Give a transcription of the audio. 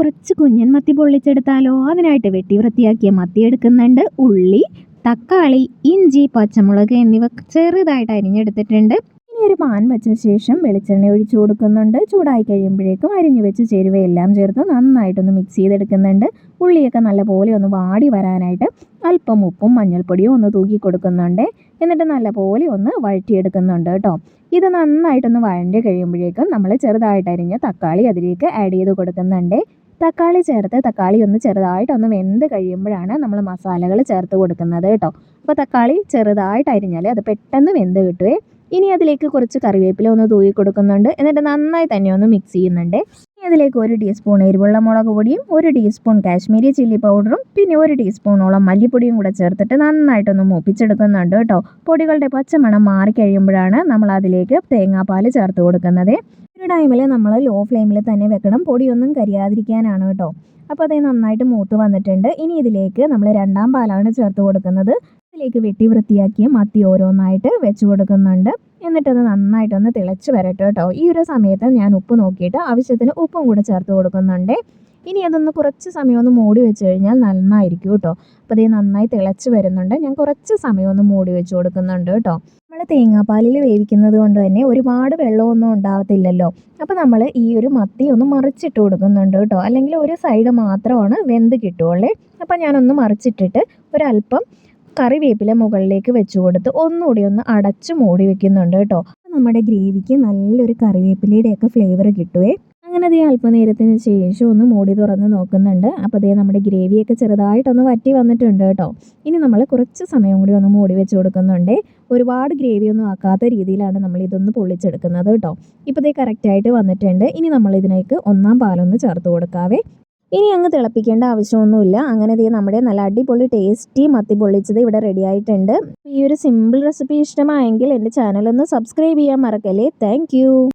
കുറച്ച് കുഞ്ഞൻ മത്തി പൊള്ളിച്ചെടുത്താലോ? അതിനായിട്ട് വെട്ടി വൃത്തിയാക്കിയ മത്തി എടുക്കുന്നുണ്ട്. ഉള്ളി, തക്കാളി, ഇഞ്ചി, പച്ചമുളക് എന്നിവ ചെറുതായിട്ട് അരിഞ്ഞെടുത്തിട്ടുണ്ട്. ഇനി ഒരു പാൻ വെച്ച ശേഷം വെളിച്ചെണ്ണ ഒഴിച്ചു കൊടുക്കുന്നുണ്ട്. ചൂടായി കഴിയുമ്പോഴേക്കും അരിഞ്ഞു വെച്ച് ചേരുവയെല്ലാം ചേർത്ത് നന്നായിട്ടൊന്ന് മിക്സ് ചെയ്തെടുക്കുന്നുണ്ട്. ഉള്ളിയൊക്കെ നല്ലപോലെ ഒന്ന് വാടി വരാനായിട്ട് അല്പം ഉപ്പും മഞ്ഞൾപ്പൊടിയും ഒന്ന് തൂക്കി കൊടുക്കുന്നുണ്ട്. എന്നിട്ട് നല്ലപോലെ ഒന്ന് വഴറ്റിയെടുക്കുന്നുണ്ട് കേട്ടോ. ഇത് നന്നായിട്ടൊന്ന് വഴണ്ടി കഴിയുമ്പോഴേക്കും നമ്മൾ ചെറുതായിട്ട് അരിഞ്ഞ തക്കാളി അതിലേക്ക് ആഡ് ചെയ്ത് കൊടുക്കുന്നുണ്ട്. തക്കാളി ചേർത്ത് തക്കാളി ഒന്ന് ചെറുതായിട്ടൊന്ന് വെന്ത് കഴിയുമ്പോഴാണ് നമ്മൾ മസാലകൾ ചേർത്ത് കൊടുക്കുന്നത് കേട്ടോ. അപ്പോൾ തക്കാളി ചെറുതായിട്ട് അരിഞ്ഞാൽ അത് പെട്ടെന്ന് വെന്ത് കിട്ടുവേ. ഇനി അതിലേക്ക് കുറച്ച് കറിവേപ്പില ഒന്ന് തൂക്കി കൊടുക്കുന്നുണ്ട്. എന്നിട്ട് നന്നായി തന്നെ ഒന്ന് മിക്സ് ചെയ്യുന്നുണ്ട്. ഇനി അതിലേക്ക് 1 ടീസ്പൂൺ എരിവുള്ള മുളക് പൊടിയും 1 ടീസ്പൂൺ കാശ്മീരി ചില്ലി പൗഡറും പിന്നെ 1 ടീസ്പൂണോളം മല്ലിപ്പൊടിയും കൂടെ ചേർത്തിട്ട് നന്നായിട്ടൊന്ന് മൂപ്പിച്ചെടുക്കുന്നുണ്ട് കേട്ടോ. പൊടികളുടെ പച്ചമണം മാറിക്കഴിയുമ്പോഴാണ് നമ്മൾ അതിലേക്ക് തേങ്ങാപ്പാൽ ചേർത്ത് കൊടുക്കുന്നത്. ഒരു ടൈമിൽ നമ്മൾ ലോ ഫ്ലെയിമിൽ തന്നെ വെക്കണം, പൊടിയൊന്നും കരിയാതിരിക്കാനാണ് കേട്ടോ. അപ്പോൾ അത് നന്നായിട്ട് മൂത്ത് വന്നിട്ടുണ്ട്. ഇനി ഇതിലേക്ക് നമ്മൾ രണ്ടാം പാലാണ് ചേർത്ത് കൊടുക്കുന്നത്. ഇതിലേക്ക് വെട്ടി വൃത്തിയാക്കിയ മത്തി ഓരോന്നായിട്ട് വെച്ച് കൊടുക്കുന്നുണ്ട്. എന്നിട്ടത് നന്നായിട്ടൊന്ന് തിളച്ച് വരട്ടെ കേട്ടോ. ഈ ഒരു സമയത്ത് ഞാൻ ഉപ്പ് നോക്കിയിട്ട് ആവശ്യത്തിന് ഉപ്പും കൂടെ ചേർത്ത് കൊടുക്കുന്നുണ്ട്. ഇനി അതൊന്ന് കുറച്ച് സമയം ഒന്ന് മൂടി വെച്ച് കഴിഞ്ഞാൽ നന്നായിരിക്കും കേട്ടോ. അപ്പോൾ ഇത് നന്നായി തിളച്ച് വരുന്നുണ്ട്. ഞാൻ കുറച്ച് സമയം ഒന്ന് മൂടി വെച്ച് കൊടുക്കുന്നുണ്ട് കേട്ടോ. നമ്മൾ തേങ്ങാപ്പാലിൽ വേവിക്കുന്നത് കൊണ്ട് തന്നെ ഒരുപാട് വെള്ളമൊന്നും ഉണ്ടാകത്തില്ലല്ലോ. അപ്പോൾ നമ്മൾ ഈ ഒരു മത്തി ഒന്ന് മറിച്ചിട്ട് കൊടുക്കുന്നുണ്ട് കേട്ടോ. അല്ലെങ്കിൽ ഒരു സൈഡ് മാത്രമാണ് വെന്ത് കിട്ടുള്ളേ. അപ്പോൾ ഞാനൊന്ന് മറിച്ചിട്ടിട്ട് ഒരല്പം കറിവേപ്പില മുകളിലേക്ക് വെച്ച് കൊടുത്ത് ഒന്നുകൂടി ഒന്ന് അടച്ച് മൂടി വെക്കുന്നുണ്ട് കേട്ടോ. നമ്മുടെ ഗ്രേവിക്ക് നല്ലൊരു കറിവേപ്പിലയുടെയൊക്കെ ഫ്ലേവർ കിട്ടുവേ. അങ്ങനെ അതേ അല്പനേരത്തിന് ശേഷം ഒന്ന് മൂടി തുറന്ന് നോക്കുന്നുണ്ട്. അപ്പോൾ അതേ നമ്മുടെ ഗ്രേവിയൊക്കെ ചെറുതായിട്ടൊന്ന് വറ്റി വന്നിട്ടുണ്ട് കേട്ടോ. ഇനി നമ്മൾ കുറച്ച് സമയം കൂടി ഒന്ന് മൂടി വെച്ച് കൊടുക്കുന്നുണ്ട്. ഒരുപാട് ഗ്രേവി ഒന്നും ആക്കാത്ത രീതിയിലാണ് നമ്മൾ ഇതൊന്ന് പൊള്ളിച്ചെടുക്കുന്നത് കേട്ടോ. ഇപ്പോൾ ഇതേ കറക്റ്റായിട്ട് വന്നിട്ടുണ്ട്. ഇനി നമ്മൾ ഇതിലേക്ക് ഒന്നാം പാലൊന്ന് ചേർത്ത് കൊടുക്കാവേ. ഇനി അങ്ങ് തിളപ്പിക്കേണ്ട ആവശ്യമൊന്നുമില്ല. അങ്ങനെ ദേ നമ്മുടെ നല്ല അടിപൊളി ടേസ്റ്റി മത്തി പൊള്ളിച്ചത് ഇവിടെ റെഡി ആയിട്ടുണ്ട്. ഈ ഒരു സിമ്പിൾ റെസിപ്പി ഇഷ്ടമായെങ്കിൽ എൻ്റെ ചാനലൊന്ന് സബ്സ്ക്രൈബ് ചെയ്യാൻ മറക്കല്ലേ. താങ്ക്